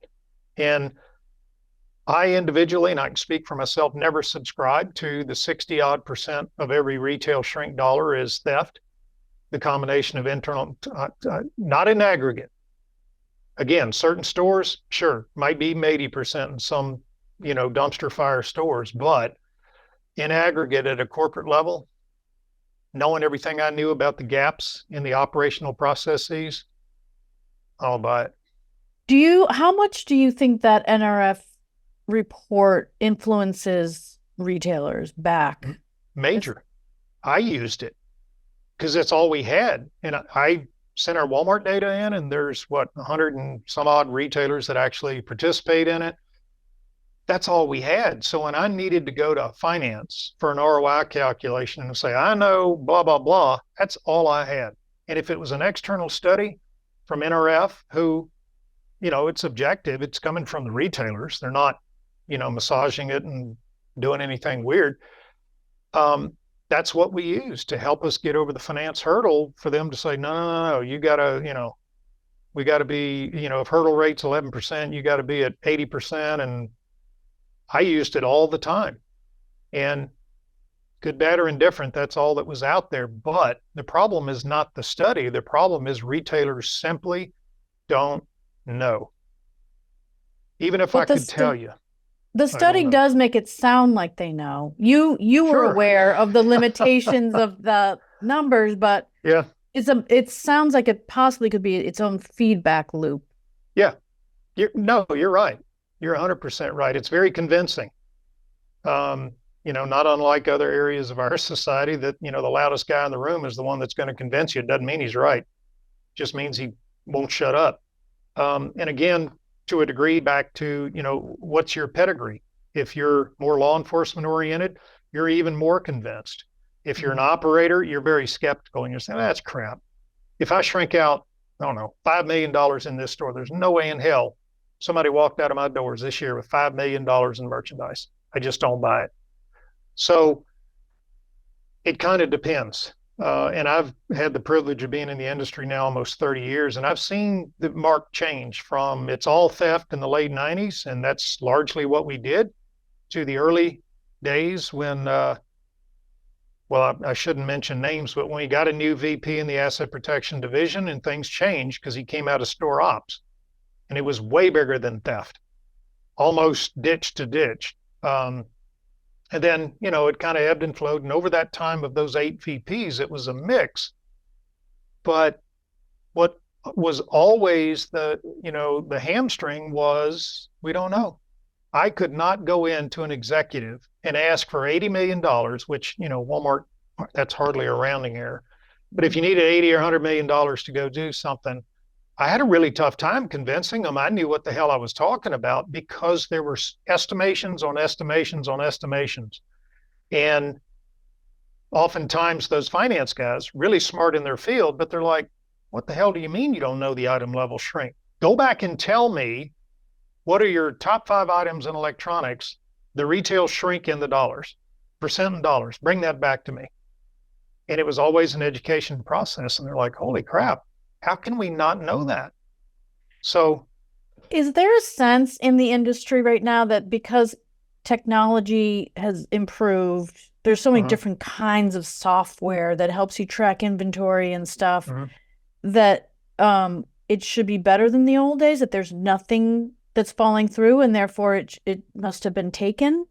Speaker 1: And I individually, and I can speak for myself, never subscribe to the 60-odd% of every retail shrink dollar is theft. The combination of internal, not in aggregate. Again, certain stores, sure, might be 80% in some dumpster fire stores, but in aggregate at a corporate level, knowing everything I knew about the gaps in the operational processes, I'll buy it.
Speaker 2: How much do you think that NRF report influences retailers back?
Speaker 1: Major. I used it because that's all we had. And I sent our Walmart data in, and there's 100 and some odd retailers that actually participate in it. That's all we had. So when I needed to go to finance for an ROI calculation and say, I know blah, blah, blah, that's all I had. And if it was an external study from NRF, who, it's objective, it's coming from the retailers. They're not, massaging it and doing anything weird. That's what we use to help us get over the finance hurdle for them to say, no, you got to, we got to be, if hurdle rate's 11%, you got to be at 80%. And I used it all the time. And good, bad, or indifferent, that's all that was out there. But the problem is not the study. The problem is retailers simply don't know. Even if I could tell you.
Speaker 2: The study does make it sound like they know. You were aware of the limitations of the numbers, but
Speaker 1: yeah,
Speaker 2: it sounds like it possibly could be its own feedback loop.
Speaker 1: Yeah, you're right. You're 100% right. It's very convincing. Not unlike other areas of our society that, the loudest guy in the room is the one that's going to convince you. It doesn't mean he's right. It just means he won't shut up. And again, to a degree, back to, what's your pedigree? If you're more law enforcement oriented, you're even more convinced. If you're an operator, you're very skeptical and you're saying, that's crap. If I shrink out, I don't know, $5 million in this store, there's no way in hell somebody walked out of my doors this year with $5 million in merchandise. I just don't buy it. So it kind of depends. And I've had the privilege of being in the industry now almost 30 years, and I've seen the mark change from it's all theft in the late 90s, and that's largely what we did, to the early days when, I shouldn't mention names, but when we got a new VP in the Asset Protection Division and things changed because he came out of store ops, and it was way bigger than theft, almost ditch to ditch. And then, it kind of ebbed and flowed. And over that time of those 8 VPs, it was a mix. But what was always the hamstring was, we don't know. I could not go into an executive and ask for $80 million, which, Walmart, that's hardly a rounding error. But if you needed $80 or $100 million to go do something, I had a really tough time convincing them I knew what the hell I was talking about, because there were estimations on estimations on estimations. And oftentimes those finance guys, really smart in their field, but they're like, what the hell do you mean you don't know the item level shrink? Go back and tell me, what are your top 5 items in electronics, the retail shrink in the dollars, percent in dollars? Bring that back to me. And it was always an education process. And they're like, holy crap. How can we not know that? So,
Speaker 2: is there a sense in the industry right now that because technology has improved, there's so many different kinds of software that helps you track inventory and stuff, that it should be better than the old days, that there's nothing that's falling through and therefore it must have been taken?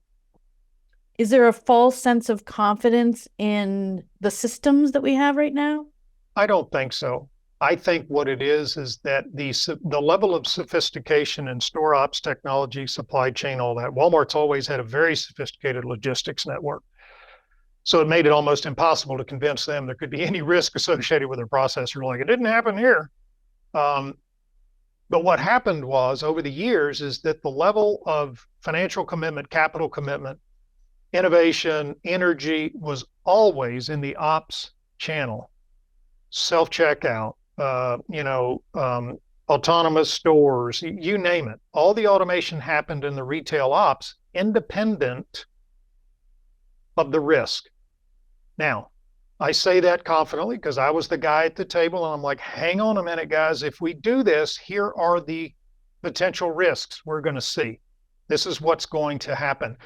Speaker 2: Is there a false sense of confidence in the systems that we have right now?
Speaker 1: I don't think so. I think what it is that the level of sophistication in store ops technology, supply chain, all that. Walmart's always had a very sophisticated logistics network. So it made it almost impossible to convince them there could be any risk associated with their processor. Like, it didn't happen here. But what happened was, over the years, is that the level of financial commitment, capital commitment, innovation, energy was always in the ops channel. Self-checkout, autonomous stores, you name it. All the automation happened in the retail ops, independent of the risk. Now, I say that confidently because I was the guy at the table and I'm like, hang on a minute, guys. If we do this, here are the potential risks we're going to see. This is what's going to happen.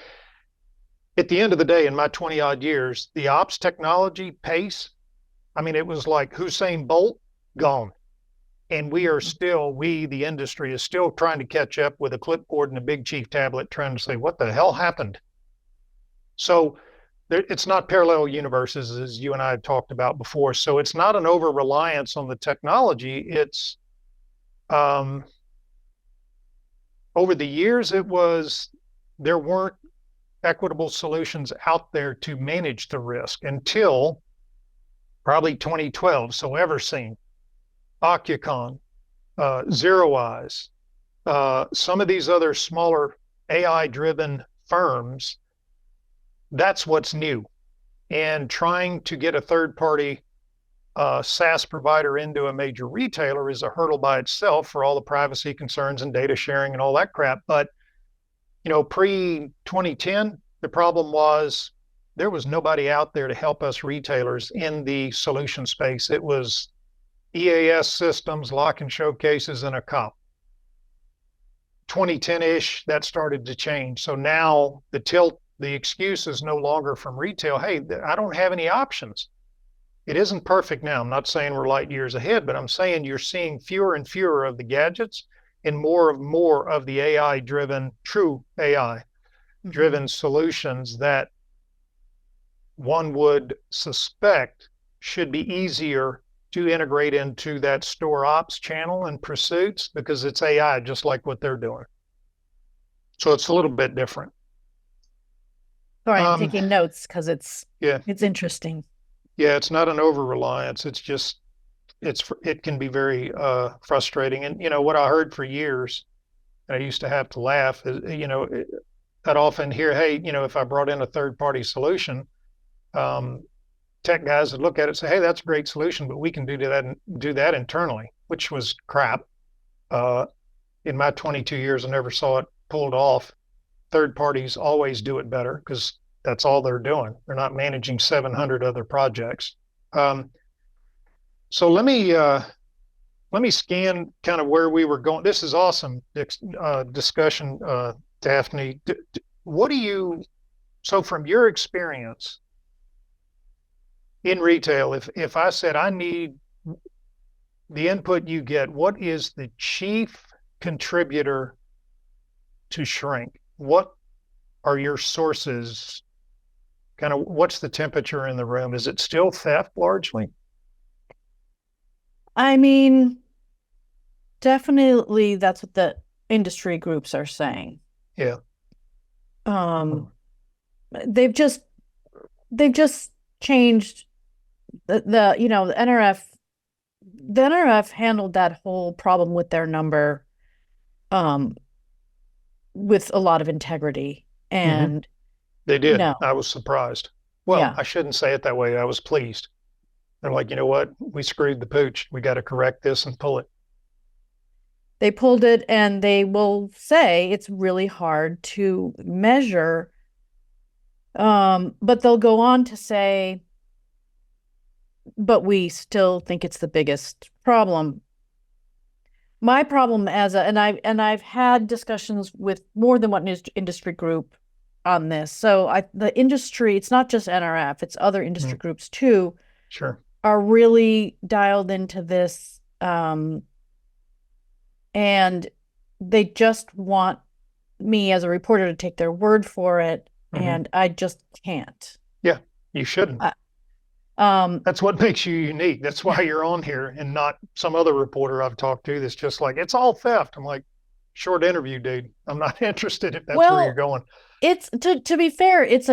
Speaker 1: At the end of the day, in my 20 odd years, the ops technology pace, it was like Usain Bolt gone. And the industry is still trying to catch up with a clipboard and a big chief tablet, trying to say, what the hell happened? So it's not parallel universes as you and I had talked about before. So it's not an over reliance on the technology. It's over the years, there weren't equitable solutions out there to manage the risk until probably 2012. So Everseen, Ocucon, Zero Eyes, some of these other smaller AI-driven firms, that's what's new. And trying to get a third-party SaaS provider into a major retailer is a hurdle by itself for all the privacy concerns and data sharing and all that crap. But pre-2010, the problem was there was nobody out there to help us retailers in the solution space. It was EAS systems, lock and showcases, and a cop. 2010-ish, that started to change. So now the excuse is no longer from retail. Hey, I don't have any options. It isn't perfect now. I'm not saying we're light years ahead, but I'm saying you're seeing fewer and fewer of the gadgets and more of the AI-driven, true AI-driven solutions that one would suspect should be easier to integrate into that store ops channel and pursuits because it's AI, just like what they're doing. So it's a little bit different.
Speaker 2: Sorry, I'm taking notes because it's interesting.
Speaker 1: Yeah, it's not an over-reliance. It's just, it can be very frustrating. And, what I heard for years, and I used to have to laugh, is, I'd often hear, hey, if I brought in a third-party solution, tech guys would look at it and say, hey, that's a great solution, but we can do that internally, which was crap. In my 22 years, I never saw it pulled off. Third parties always do it better because that's all they're doing. They're not managing 700 other projects. So let me scan kind of where we were going. This is awesome discussion, Daphne. So from your experience in retail, if I said I need the input you get, what is the chief contributor to shrink? What are your sources? Kind of what's the temperature in the room? Is it still theft largely?
Speaker 2: I mean, definitely that's what the industry groups are saying.
Speaker 1: Yeah.
Speaker 2: They've just changed the NRF. The NRF handled that whole problem with their number with a lot of integrity, and
Speaker 1: they did. I was surprised. Well, yeah. I shouldn't say it that way. I was pleased. They're like, you know what? We screwed the pooch. We got to correct this and pull it.
Speaker 2: They pulled it, and they will say it's really hard to measure. But they'll go on to say, but we still think it's the biggest problem. My problem and I've had discussions with more than one industry group on this. So the industry, it's not just NRF, it's other industry groups too.
Speaker 1: Sure.
Speaker 2: Are really dialed into this. And they just want me as a reporter to take their word for it. And I just can't.
Speaker 1: Yeah, you shouldn't. That's what makes you unique. That's why you're on here and not some other reporter I've talked to that's just like, it's all theft. I'm like, short interview, dude. I'm not interested if that's where you're going.
Speaker 2: It's to be fair, it's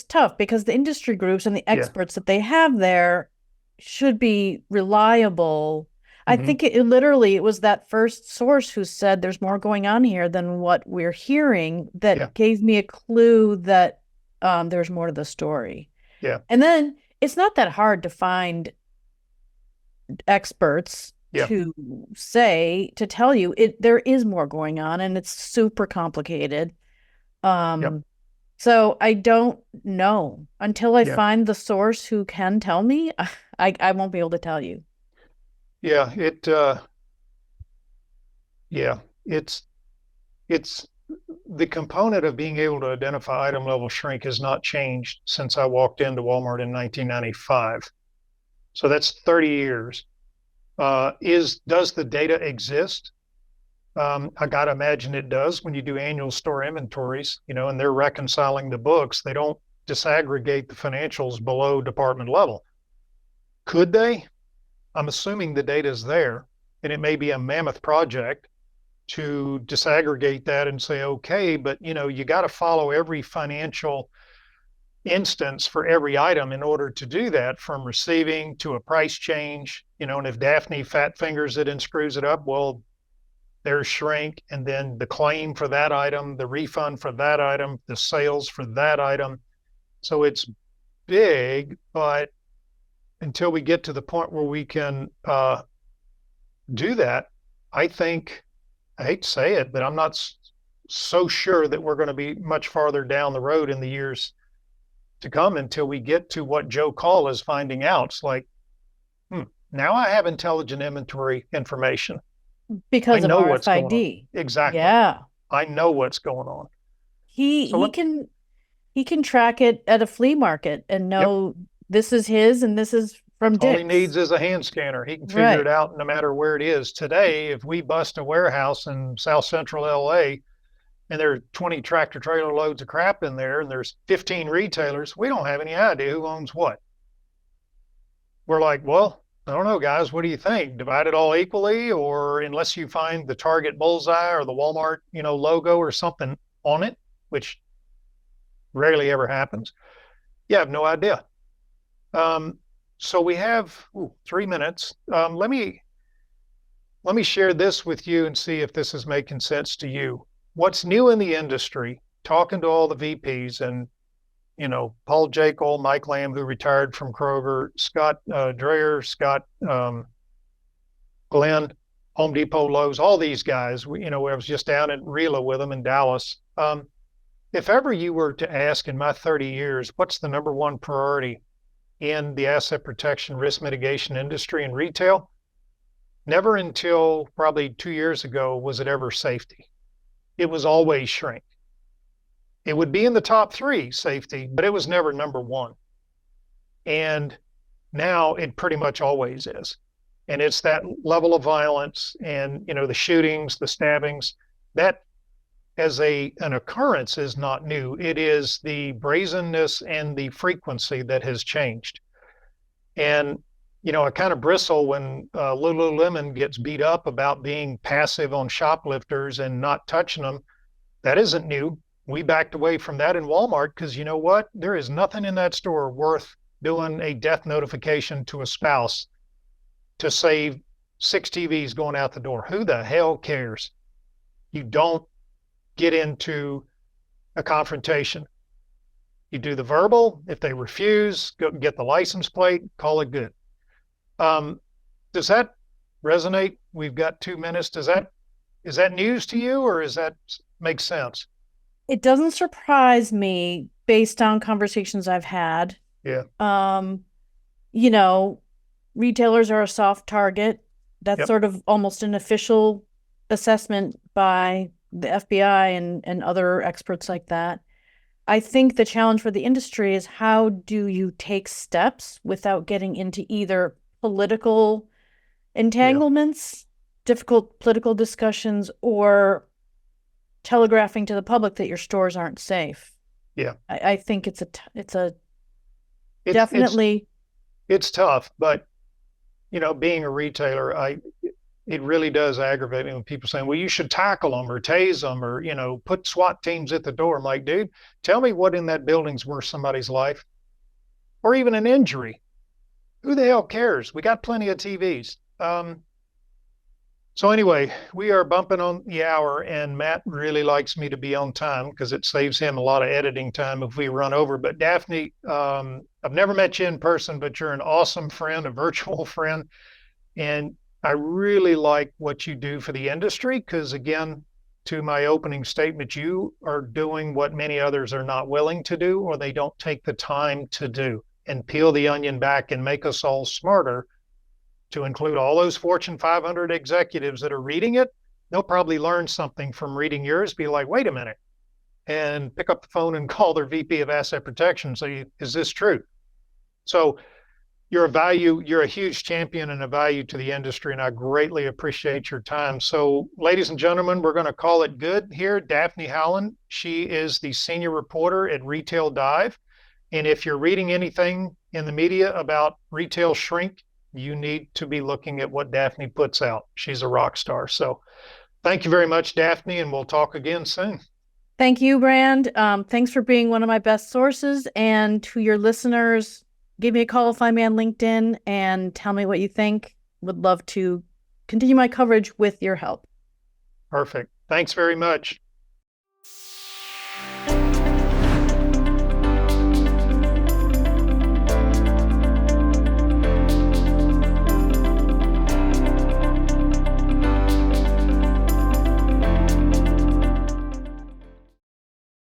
Speaker 2: tough because the industry groups and the experts that they have there should be reliable. I think it was that first source who said there's more going on here than what we're hearing that gave me a clue that there's more to the story.
Speaker 1: Yeah.
Speaker 2: And then it's not that hard to find experts to tell you there is more going on, and it's super complicated. So I don't know until I find the source who can tell me. I won't be able to tell you.
Speaker 1: Yeah, it's the component of being able to identify item level shrink has not changed since I walked into Walmart in 1995. So that's 30 years. Does the data exist? I got to imagine it does when you do annual store inventories, and they're reconciling the books. They don't disaggregate the financials below department level. Could they? I'm assuming the data is there, and it may be a mammoth project to disaggregate that and say, okay, but you got to follow every financial instance for every item in order to do that, from receiving to a price change, and if Daphne fat fingers it and screws it up, well, there's shrink, and then the claim for that item, the refund for that item, the sales for that item. So it's big, but until we get to the point where we can do that, I think, I hate to say it, but I'm not so sure that we're going to be much farther down the road in the years to come until we get to what Joe Call is finding out. It's like, now I have intelligent inventory information.
Speaker 2: Because of
Speaker 1: RFID. Exactly.
Speaker 2: Yeah.
Speaker 1: I know what's going on.
Speaker 2: He can track it at a flea market and know this is his and this is from Dick's.
Speaker 1: All he needs is a hand scanner. He can figure it out no matter where it is. Today, if we bust a warehouse in South Central LA and there are 20 tractor trailer loads of crap in there and there's 15 retailers, we don't have any idea who owns what. We're like, well, I don't know, guys. What do you think? Divide it all equally, or unless you find the Target bullseye or the Walmart, logo or something on it, which rarely ever happens. Yeah, I have no idea. So we have 3 minutes. Let me share this with you and see if this is making sense to you. What's new in the industry, talking to all the VPs and Paul Jekyll, Mike Lamb, who retired from Kroger, Scott Dreyer, Scott Glenn, Home Depot, Lowe's, all these guys. I was just down at RELA with them in Dallas. If ever you were to ask in my 30 years, what's the number one priority in the asset protection risk mitigation industry and retail, never until probably 2 years ago was it ever safety. It was always shrink. It would be in the top 3, safety, but it was never number 1. And now it pretty much always is. And it's that level of violence and, the shootings, the stabbings, that as an occurrence is not new. It is the brazenness and the frequency that has changed. And, I kind of bristle when Lululemon gets beat up about being passive on shoplifters and not touching them. That isn't new. We backed away from that in Walmart because you know what? There is nothing in that store worth doing a death notification to a spouse to save 6 TVs going out the door. Who the hell cares? You don't get into a confrontation. You do the verbal. If they refuse, go get the license plate, call it good. Does that resonate? We've got 2 minutes. Is that news to you, or does that make sense?
Speaker 2: It doesn't surprise me based on conversations I've had.
Speaker 1: Yeah.
Speaker 2: Retailers are a soft target. That's sort of almost an official assessment by the FBI and other experts like that. I think the challenge for the industry is how do you take steps without getting into either political entanglements, difficult political discussions, or telegraphing to the public that your stores aren't safe.
Speaker 1: Yeah.
Speaker 2: I think it's definitely.
Speaker 1: It's tough, but being a retailer, it really does aggravate me when people say, well, you should tackle them or tase them or, put SWAT teams at the door. I'm like, dude, tell me what in that building's worth somebody's life or even an injury. Who the hell cares? We got plenty of TVs. So anyway, we are bumping on the hour, and Matt really likes me to be on time because it saves him a lot of editing time if we run over. But Daphne, I've never met you in person, but you're an awesome friend, a virtual friend. And I really like what you do for the industry because, again, to my opening statement, you are doing what many others are not willing to do or they don't take the time to do, and peel the onion back and make us all smarter. To include all those Fortune 500 executives that are reading it, they'll probably learn something from reading yours, be like, wait a minute, and pick up the phone and call their VP of Asset Protection. Say, is this true? So you're a huge champion and a value to the industry, and I greatly appreciate your time. So ladies and gentlemen, we're going to call it good here. Daphne Howland, she is the senior reporter at Retail Dive. And if you're reading anything in the media about retail shrink, you need to be looking at what Daphne puts out. She's a rock star. So thank you very much, Daphne, and we'll talk again soon.
Speaker 2: Thank you, Brand. Thanks for being one of my best sources. And to your listeners, give me a call, find me on LinkedIn, and tell me what you think. Would love to continue my coverage with your help.
Speaker 1: Perfect. Thanks very much.